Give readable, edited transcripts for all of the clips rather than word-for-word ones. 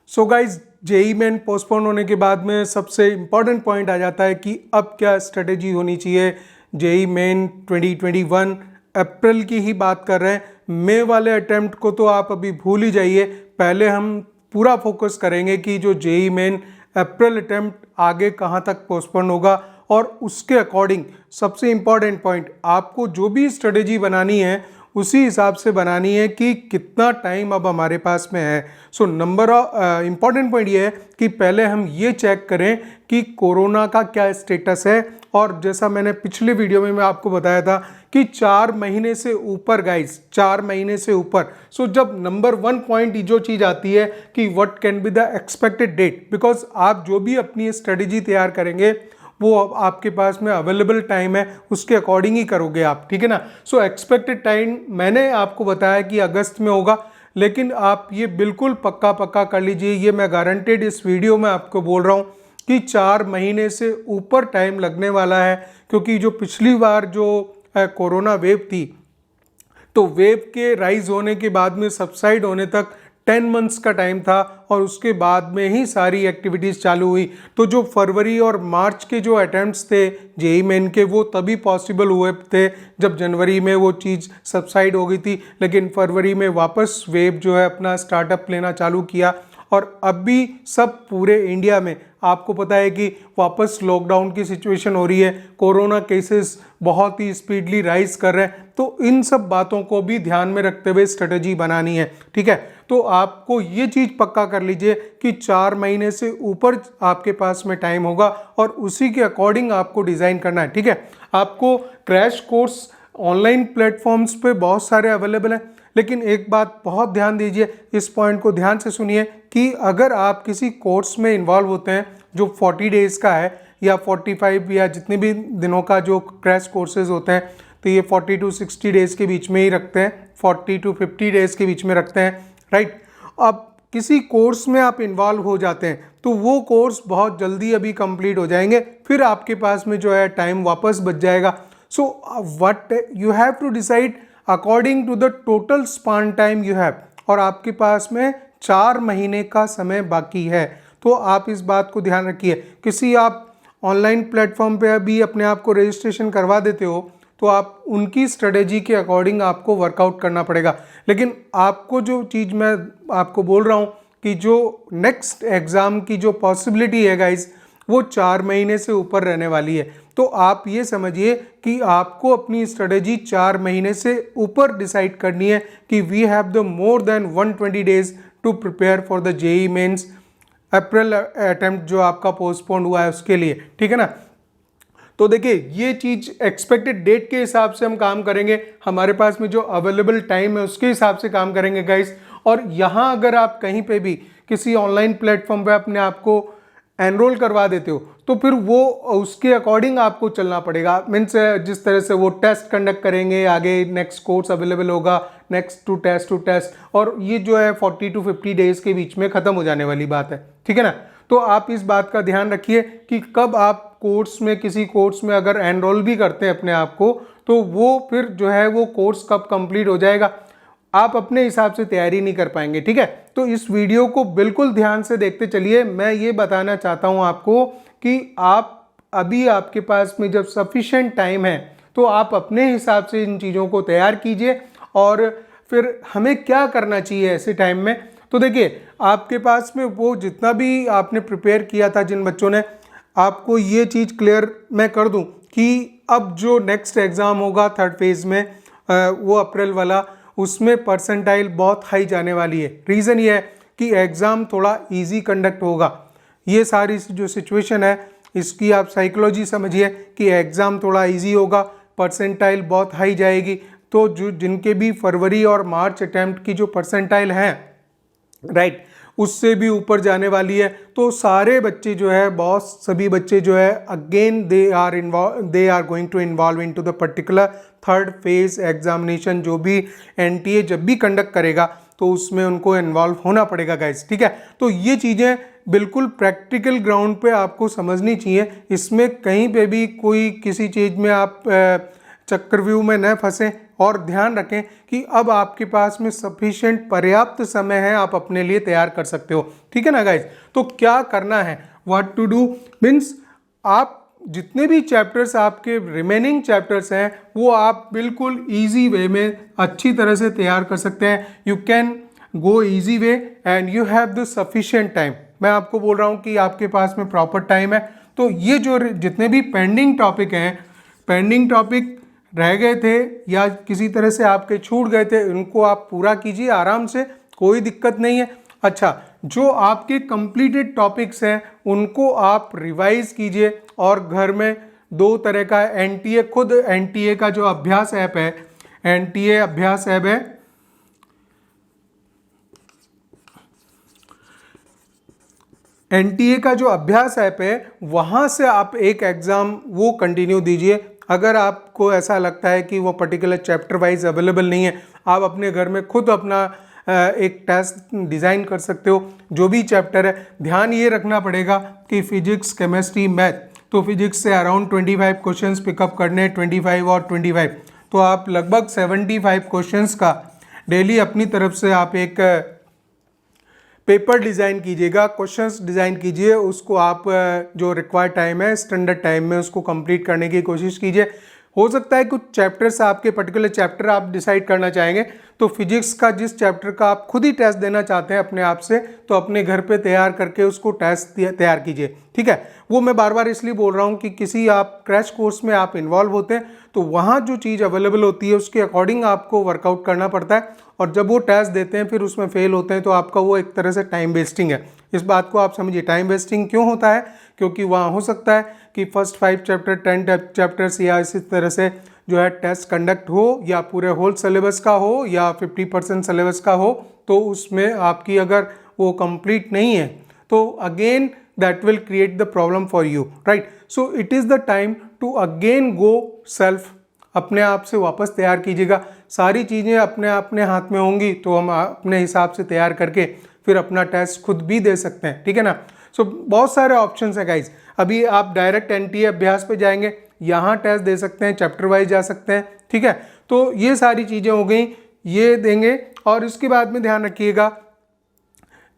सो guys JEE Main postpone होने के बाद में सबसे इम्पॉर्टेंट पॉइंट आ जाता है कि अब क्या स्ट्रेटेजी होनी चाहिए। जेई मेन 2021 अप्रैल की ही बात कर रहे हैं, मई वाले अटेम्प्ट को तो आप अभी भूल ही जाइए। पहले हम पूरा फोकस करेंगे कि जो जेई मेन अप्रैल अटेम्प्ट आगे कहाँ तक पोस्टपोन होगा, और उसके अकॉर्डिंग सबसे इम्पॉर्टेंट पॉइंट आपको जो भी स्ट्रेटेजी बनानी है उसी हिसाब से बनानी है कि कितना टाइम अब हमारे पास में है। सो नंबर इम्पॉर्टेंट पॉइंट ये है कि पहले हम ये चेक करें कि कोरोना का क्या स्टेटस है। और जैसा मैंने पिछले वीडियो में मैं आपको बताया था कि 4 महीने से ऊपर गाइस, 4 महीने से ऊपर। सो जब नंबर 1 पॉइंट जो चीज़ आती है कि what can be the expected date, because आप जो भी अपनी स्ट्रेटेजी तैयार करेंगे वो आपके पास में अवेलेबल टाइम है, उसके अकॉर्डिंग ही करोगे आप, ठीक है ना। सो एक्सपेक्टेड टाइम मैंने आपको बताया कि अगस्त में होगा, लेकिन आप ये बिल्कुल पक्का कर लीजिए, ये मैं गारंटेड इस वीडियो में आपको बोल रहा हूँ कि 4 महीने से ऊपर टाइम लगने वाला है। क्योंकि जो पिछली बार जो कोरोना वेव थी, तो वेव के राइज होने के बाद में सबसाइड होने तक 10 मंथ्स का टाइम था, और उसके बाद में ही सारी एक्टिविटीज़ चालू हुई। तो जो फरवरी और मार्च के जो अटेम्प्ट्स थे जेई मेन के, वो तभी पॉसिबल हुए थे जब जनवरी में वो चीज़ सबसाइड हो गई थी। लेकिन फरवरी में वापस वेव जो है अपना स्टार्टअप लेना चालू किया, और अब भी सब पूरे इंडिया में आपको पता है कि वापस लॉकडाउन की सिचुएशन हो रही है, कोरोना केसेस बहुत ही स्पीडली राइज कर रहे हैं। तो इन सब बातों को भी ध्यान में रखते हुए स्ट्रेटेजी बनानी है, ठीक है। तो आपको ये चीज़ पक्का कर लीजिए कि 4 महीने से ऊपर आपके पास में टाइम होगा, और उसी के अकॉर्डिंग आपको डिज़ाइन करना है, ठीक है। आपको क्रैश कोर्स ऑनलाइन प्लेटफॉर्म्स पे बहुत सारे अवेलेबल हैं, लेकिन एक बात बहुत ध्यान दीजिए, इस पॉइंट को ध्यान से सुनिए कि अगर आप किसी कोर्स में इन्वॉल्व होते हैं जो 40 डेज़ का है या 45 या जितने भी दिनों का जो क्रैश कोर्सेज होते हैं, तो ये 40 to 60 डेज़ के बीच में ही रखते हैं, 40 to 50 डेज़ के बीच में रखते हैं, राइट। अब किसी कोर्स में आप इन्वॉल्व हो जाते हैं तो वो कोर्स बहुत जल्दी अभी कंप्लीट हो जाएंगे, फिर आपके पास में जो है टाइम वापस बच जाएगा। So what you have to decide according to the total span time you have, और आपके पास में 4 महीने का समय बाकी है। तो आप इस बात को ध्यान रखिए। किसी आप ऑनलाइन प्लेटफॉर्म पे अभी अपने आप को रजिस्ट्रेशन करवा देते हो तो आप उनकी स्ट्रेटेजी के अकॉर्डिंग आपको वर्कआउट करना पड़ेगा। लेकिन आपको जो चीज़ मैं आपको बोल रहा हूँ कि जो नेक्स्ट एग्ज़ाम की जो पॉसिबिलिटी है गाइज, वो 4 महीने से ऊपर रहने वाली है। तो आप ये समझिए कि आपको अपनी स्ट्रेटेजी 4 महीने से ऊपर डिसाइड करनी है कि we have the more than 120 days to prepare for the JEE Mains April attempt जो आपका पोस्टपोन हुआ है उसके लिए, ठीक है ना। तो देखिए ये चीज़ एक्सपेक्टेड डेट के हिसाब से हम काम करेंगे, हमारे पास में जो अवेलेबल टाइम है उसके हिसाब से काम करेंगे गाइस। और यहाँ अगर आप कहीं पे भी किसी ऑनलाइन प्लेटफॉर्म पे अपने आप को एनरोल करवा देते हो तो फिर वो उसके अकॉर्डिंग आपको चलना पड़ेगा। मीन्स जिस तरह से वो टेस्ट कंडक्ट करेंगे, आगे नेक्स्ट कोर्स अवेलेबल होगा, नेक्स्ट टू टेस्ट, और ये जो है 40 to 50 डेज के बीच में ख़त्म हो जाने वाली बात है, ठीक है ना। तो आप इस बात का ध्यान रखिए कि कब आप कोर्स में, किसी कोर्स में अगर एनरोल भी करते हैं अपने आप को, तो वो फिर जो है वो कोर्स कब कंप्लीट हो जाएगा, आप अपने हिसाब से तैयारी नहीं कर पाएंगे, ठीक है। तो इस वीडियो को बिल्कुल ध्यान से देखते चलिए। मैं ये बताना चाहता हूँ आपको कि आप अभी आपके पास में जब सफिशिएंट टाइम है तो आप अपने हिसाब से इन चीज़ों को तैयार कीजिए। और फिर हमें क्या करना चाहिए ऐसे टाइम में, तो देखिए आपके पास में वो जितना भी आपने प्रिपेयर किया था, जिन बच्चों ने, आपको ये चीज़ क्लियर मैं कर दूं कि अब जो नेक्स्ट एग्ज़ाम होगा 3rd फेज़ में, वो अप्रैल वाला, उसमें परसेंटाइल बहुत हाई जाने वाली है। रीज़न ये है कि एग्ज़ाम थोड़ा इजी कंडक्ट होगा। ये सारी जो सिचुएशन है इसकी आप साइकोलॉजी समझिए कि एग्ज़ाम थोड़ा इजी होगा, परसेंटाइल बहुत हाई जाएगी। तो जो जिनके भी फरवरी और मार्च अटैम्प्ट की जो परसेंटाइल हैं, राइट, उससे भी ऊपर जाने वाली है। तो सारे बच्चे जो है, बहुत सभी बच्चे जो है, again they are going to involve into the particular 3rd phase examination. जो भी एनटीए जब भी कंडक्ट करेगा तो उसमें उनको इन्वॉल्व होना पड़ेगा गाइस, ठीक है। तो ये चीज़ें बिल्कुल प्रैक्टिकल ग्राउंड पे आपको समझनी चाहिए। इसमें कहीं पे भी कोई किसी चीज़ में आप चक्रव्यूह में न फंसें, और ध्यान रखें कि अब आपके पास में सफिशिएंट पर्याप्त समय है, आप अपने लिए तैयार कर सकते हो। ठीक है ना गाइज। तो क्या करना है, व्हाट टू डू मीन्स, आप जितने भी चैप्टर्स आपके रिमेनिंग चैप्टर्स हैं वो आप बिल्कुल ईजी वे में अच्छी तरह से तैयार कर सकते हैं। You can go easy way and you have the sufficient time. मैं आपको बोल रहा हूँ कि आपके पास में प्रॉपर टाइम है। तो ये जो जितने भी पेंडिंग टॉपिक हैं, पेंडिंग टॉपिक रह गए थे या किसी तरह से आपके छूट गए थे, उनको आप पूरा कीजिए आराम से, कोई दिक्कत नहीं है। अच्छा, जो आपके कंप्लीटेड टॉपिक्स हैं उनको आप रिवाइज कीजिए और घर में 2 तरह का एनटीए, खुद एनटीए का जो अभ्यास ऐप है, एनटीए अभ्यास ऐप है, एनटीए का जो अभ्यास ऐप है वहाँ से आप एक एग्ज़ाम वो कंटिन्यू दीजिए। अगर आपको ऐसा लगता है कि वो पर्टिकुलर चैप्टर वाइज अवेलेबल नहीं है, आप अपने घर में खुद अपना एक टेस्ट डिज़ाइन कर सकते हो। जो भी चैप्टर है, ध्यान ये रखना पड़ेगा कि फिजिक्स, केमिस्ट्री, मैथ, तो फिजिक्स से अराउंड 25 क्वेश्चंस पिकअप करने, 25 और 25, तो आप लगभग 75 क्वेश्चंस का डेली अपनी तरफ से आप एक पेपर डिज़ाइन कीजिएगा, क्वेश्चंस डिज़ाइन कीजिए, उसको आप जो रिक्वायर्ड टाइम है स्टैंडर्ड टाइम में उसको कंप्लीट करने की कोशिश कीजिए। हो सकता है कुछ चैप्टर्स, आपके पर्टिकुलर चैप्टर आप डिसाइड करना चाहेंगे, तो फिजिक्स का जिस चैप्टर का आप खुद ही टेस्ट देना चाहते हैं अपने आप से, तो अपने घर पे तैयार करके उसको टेस्ट तैयार कीजिए। ठीक है, वो मैं बार बार इसलिए बोल रहा हूँ कि किसी आप क्रैश कोर्स में आप इन्वॉल्व होते हैं तो वहाँ जो चीज़ अवेलेबल होती है उसके अकॉर्डिंग आपको वर्कआउट करना पड़ता है, और जब वो टेस्ट देते हैं फिर उसमें फेल होते हैं तो आपका वो एक तरह से टाइम वेस्टिंग है। इस बात को आप समझिए। टाइम वेस्टिंग क्यों होता है? क्योंकि वहाँ हो सकता है कि फर्स्ट 5 चैप्टर, 10 चैप्टर्स या इसी तरह से जो है टेस्ट कंडक्ट हो, या पूरे होल सिलेबस का हो या 50% सिलेबस का हो, तो उसमें आपकी अगर वो कंप्लीट नहीं है तो again that will create the problem for you, right. So it is the time to again go self, अपने आप से वापस तैयार कीजिएगा। सारी चीज़ें अपने हाथ में होंगी तो हम अपने हिसाब से तैयार करके फिर अपना टेस्ट खुद भी दे सकते हैं। ठीक है ना। सो बहुत सारे ऑप्शंस हैं गाइज। अभी आप डायरेक्ट एनटीए अभ्यास पे जाएंगे, यहाँ टेस्ट दे सकते हैं, चैप्टर वाइज जा सकते हैं। ठीक है, तो ये सारी चीज़ें हो गई, ये देंगे। और इसके बाद में ध्यान रखिएगा,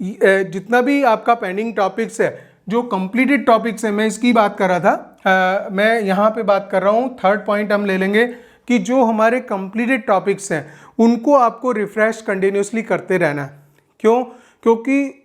जितना भी आपका पेंडिंग टॉपिक्स है, जो कंप्लीटेड टॉपिक्स है, मैं इसकी बात कर रहा था, मैं यहाँ पे बात कर रहा हूँ, थर्ड पॉइंट हम ले लेंगे कि जो हमारे कंप्लीटेड टॉपिक्स हैं उनको आपको रिफ्रेश कंटिन्यूसली करते रहना है। क्यों? क्योंकि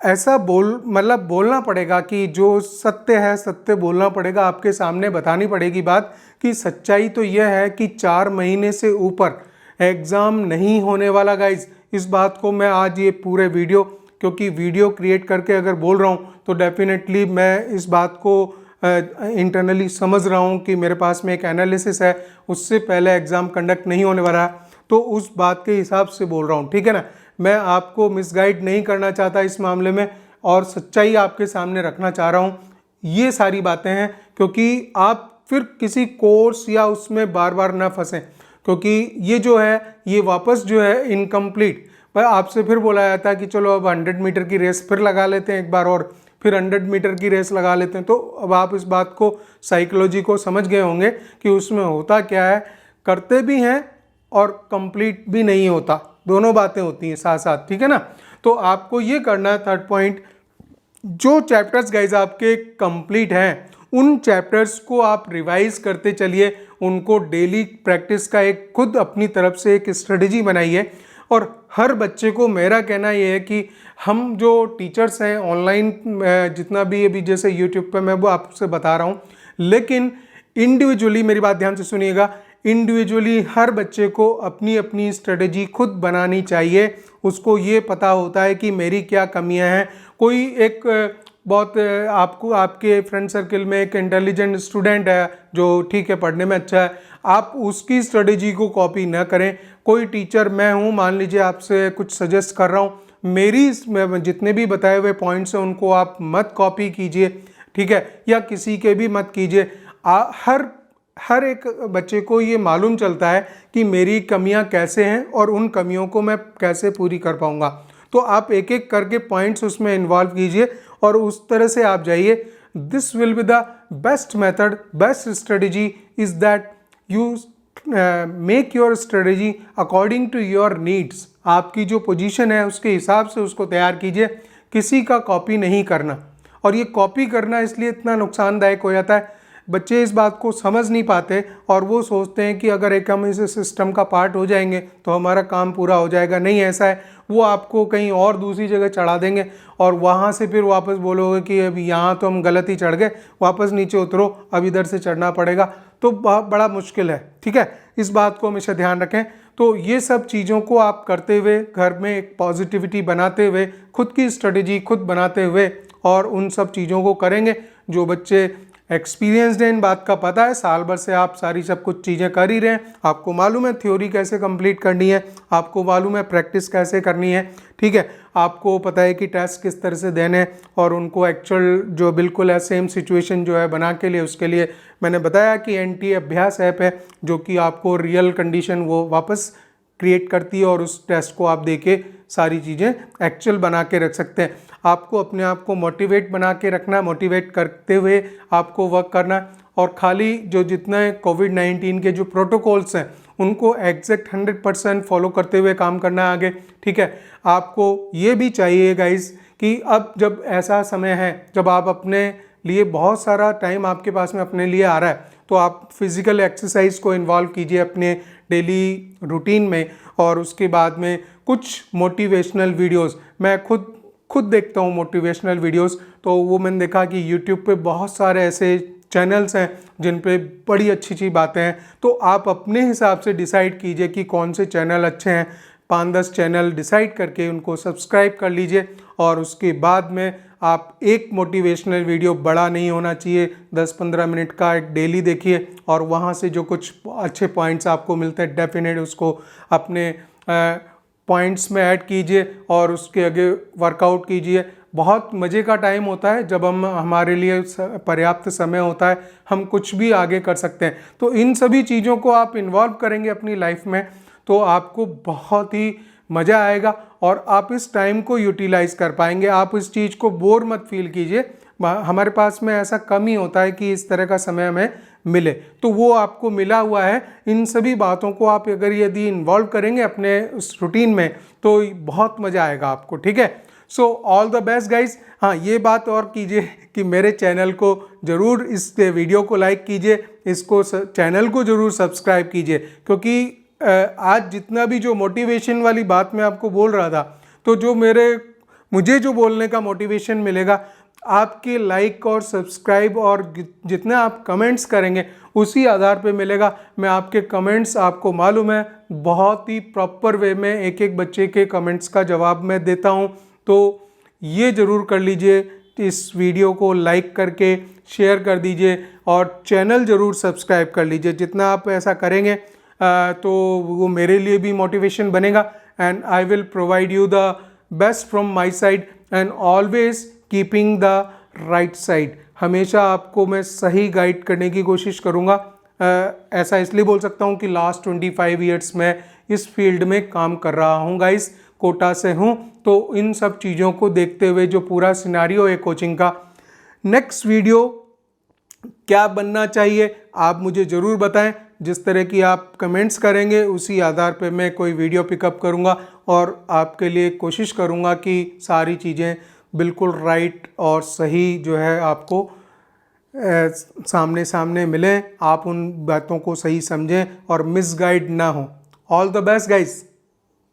ऐसा बोलना पड़ेगा कि जो सत्य है सत्य बोलना पड़ेगा, आपके सामने बतानी पड़ेगी बात कि सच्चाई तो यह है कि 4 महीने से ऊपर एग्ज़ाम नहीं होने वाला गाइज। इस बात को मैं आज ये पूरे वीडियो, क्योंकि वीडियो क्रिएट करके अगर बोल रहा हूँ तो डेफिनेटली मैं इस बात को इंटरनली समझ रहा हूँ कि मेरे पास में एक एनालिसिस है, उससे पहले एग्ज़ाम कंडक्ट नहीं होने वाला है, तो उस बात के हिसाब से बोल रहा हूँ। ठीक है ना, मैं आपको मिसगाइड नहीं करना चाहता इस मामले में, और सच्चाई आपके सामने रखना चाह रहा हूँ। ये सारी बातें हैं क्योंकि आप फिर किसी कोर्स या उसमें बार बार ना फंसें, क्योंकि ये जो है ये वापस जो है इनकम्प्लीट, पर आपसे फिर बोला जाता है कि चलो अब 100 मीटर की रेस फिर लगा लेते हैं एक बार, और फिर 100 मीटर की रेस लगा लेते हैं। तो अब आप इस बात को, साइकोलॉजी को समझ गए होंगे कि उसमें होता क्या है, करते भी हैं और कंप्लीट भी नहीं होता, दोनों बातें होती हैं साथ साथ। ठीक है ना, तो आपको ये करना है, थर्ड पॉइंट, जो चैप्टर्स गाइज आपके कंप्लीट हैं उन चैप्टर्स को आप रिवाइज करते चलिए, उनको डेली प्रैक्टिस का एक खुद अपनी तरफ से एक स्ट्रेटजी बनाइए। और हर बच्चे को मेरा कहना ये है कि हम जो टीचर्स हैं ऑनलाइन, जितना भी अभी जैसे यूट्यूब पे मैं वो आपसे बता रहा हूँ, लेकिन इंडिविजुअली मेरी बात ध्यान से सुनिएगा, इंडिविजुअली हर बच्चे को अपनी अपनी स्ट्रेटजी खुद बनानी चाहिए। उसको ये पता होता है कि मेरी क्या कमियां हैं। कोई एक बहुत आपको आपके फ्रेंड सर्कल में एक इंटेलिजेंट स्टूडेंट है जो ठीक है पढ़ने में अच्छा है, आप उसकी स्ट्रेटजी को कॉपी ना करें। कोई टीचर, मैं हूँ मान लीजिए आपसे कुछ सजेस्ट कर रहा हूँ, मेरी जितने भी बताए हुए पॉइंट्स हैं उनको आप मत कॉपी कीजिए, ठीक है, या किसी के भी मत कीजिए। हर एक बच्चे को ये मालूम चलता है कि मेरी कमियां कैसे हैं और उन कमियों को मैं कैसे पूरी कर पाऊंगा। तो आप एक एक करके पॉइंट्स उसमें इन्वॉल्व कीजिए और उस तरह से आप जाइए। This will be the best method, best strategy is that you make your strategy according to your needs. आपकी जो पोजीशन है उसके हिसाब से उसको तैयार कीजिए, किसी का कॉपी नहीं करना। और ये कॉपी करना इसलिए इतना नुकसानदायक हो जाता है, बच्चे इस बात को समझ नहीं पाते और वो सोचते हैं कि अगर एक हम इस सिस्टम का पार्ट हो जाएंगे तो हमारा काम पूरा हो जाएगा। नहीं ऐसा है, वो आपको कहीं और दूसरी जगह चढ़ा देंगे और वहाँ से फिर वापस बोलोगे कि अब यहाँ तो हम गलत ही चढ़ गए, वापस नीचे उतरो, अब इधर से चढ़ना पड़ेगा, तो बड़ा मुश्किल है। ठीक है, इस बात को हमेशा ध्यान रखें। तो ये सब चीज़ों को आप करते हुए, घर में एक पॉजिटिविटी बनाते हुए, खुद की स्ट्रेटेजी खुद बनाते हुए और उन सब चीज़ों को करेंगे। जो बच्चे एक्सपीरियंसड है, इन बात का पता है, साल भर से आप सारी सब कुछ चीज़ें कर ही रहे हैं, आपको मालूम है थ्योरी कैसे कंप्लीट करनी है, आपको मालूम है प्रैक्टिस कैसे करनी है। ठीक है, आपको पता है कि टेस्ट किस तरह से देने और उनको एक्चुअल जो बिल्कुल है सेम सिचुएशन जो है बना के लिए, उसके लिए मैंने बताया कि एनटी अभ्यास ऐप है जो कि आपको रियल कंडीशन वो वापस क्रिएट करती है और उस टेस्ट को आप देके सारी चीज़ें एक्चुअल बना के रख सकते हैं। आपको अपने आप को मोटिवेट बना के रखना, मोटिवेट करते हुए आपको वर्क करना और खाली जो जितने कोविड-19 के जो प्रोटोकॉल्स हैं उनको एग्जैक्ट 100% फॉलो करते हुए काम करना है आगे। ठीक है, आपको ये भी चाहिए गाइस कि अब जब ऐसा समय है जब आप अपने लिए बहुत सारा टाइम आपके पास में अपने लिए आ रहा है, तो आप फिज़िकल एक्सरसाइज को इन्वॉल्व कीजिए अपने डेली रूटीन में। और उसके बाद में कुछ मोटिवेशनल वीडियोस, मैं खुद देखता हूँ मोटिवेशनल वीडियोस, तो वो मैंने देखा कि यूट्यूब पे बहुत सारे ऐसे चैनल्स हैं जिन पे बड़ी अच्छी बातें हैं। तो आप अपने हिसाब से डिसाइड कीजिए कि कौन से चैनल अच्छे हैं, 5-10 चैनल डिसाइड करके उनको सब्सक्राइब कर लीजिए और उसके बाद में आप एक मोटिवेशनल वीडियो, बड़ा नहीं होना चाहिए, 10-15 मिनट का एक डेली देखिए और वहाँ से जो कुछ अच्छे पॉइंट्स आपको मिलते हैं डेफिनेट उसको अपने पॉइंट्स में ऐड कीजिए और उसके आगे वर्कआउट कीजिए। बहुत मज़े का टाइम होता है जब हमारे लिए पर्याप्त समय होता है, हम कुछ भी आगे कर सकते हैं। तो इन सभी चीज़ों को आप इन्वॉल्व करेंगे अपनी लाइफ में तो आपको बहुत ही मज़ा आएगा और आप इस टाइम को यूटिलाइज कर पाएंगे। आप इस चीज़ को बोर मत फील कीजिए, हमारे पास में ऐसा कम ही होता है कि इस तरह का समय हमें मिले, तो वो आपको मिला हुआ है। इन सभी बातों को आप अगर यदि इन्वॉल्व करेंगे अपने उस रूटीन में तो बहुत मज़ा आएगा आपको। ठीक है, so all the best guys. हाँ, ये बात और कीजिए कि मेरे चैनल को ज़रूर, इस वीडियो को लाइक कीजिए, इसको चैनल को ज़रूर सब्सक्राइब कीजिए, क्योंकि आज जितना भी जो मोटिवेशन वाली बात मैं आपको बोल रहा था, तो जो मुझे जो बोलने का मोटिवेशन मिलेगा आपके लाइक और सब्सक्राइब और जितने आप कमेंट्स करेंगे उसी आधार पे मिलेगा। मैं आपके कमेंट्स, आपको मालूम है, बहुत ही प्रॉपर वे में एक एक बच्चे के कमेंट्स का जवाब मैं देता हूँ। तो ये ज़रूर कर लीजिए, इस वीडियो को लाइक करके शेयर कर दीजिए और चैनल ज़रूर सब्सक्राइब कर लीजिए। जितना आप ऐसा करेंगे तो वो मेरे लिए भी मोटिवेशन बनेगा and I will provide you the best from my side and always keeping the right side. हमेशा आपको मैं सही गाइड करने की कोशिश करूँगा। ऐसा इसलिए बोल सकता हूँ कि लास्ट 25 ईयर्स में इस फील्ड में काम कर रहा हूँ गाइस, कोटा से हूँ। तो इन सब चीज़ों को देखते हुए जो पूरा सिनारियो है कोचिंग का, नेक्स्ट वीडियो क्या बनना चाहिए आप मुझे ज़रूर बताएं। जिस तरह की आप कमेंट्स करेंगे उसी आधार पे मैं कोई वीडियो पिकअप करूँगा और आपके लिए कोशिश करूँगा कि सारी चीज़ें बिल्कुल राइट और सही जो है आपको सामने सामने मिलें, आप उन बातों को सही समझें और मिसगाइड ना हो। All the best guys.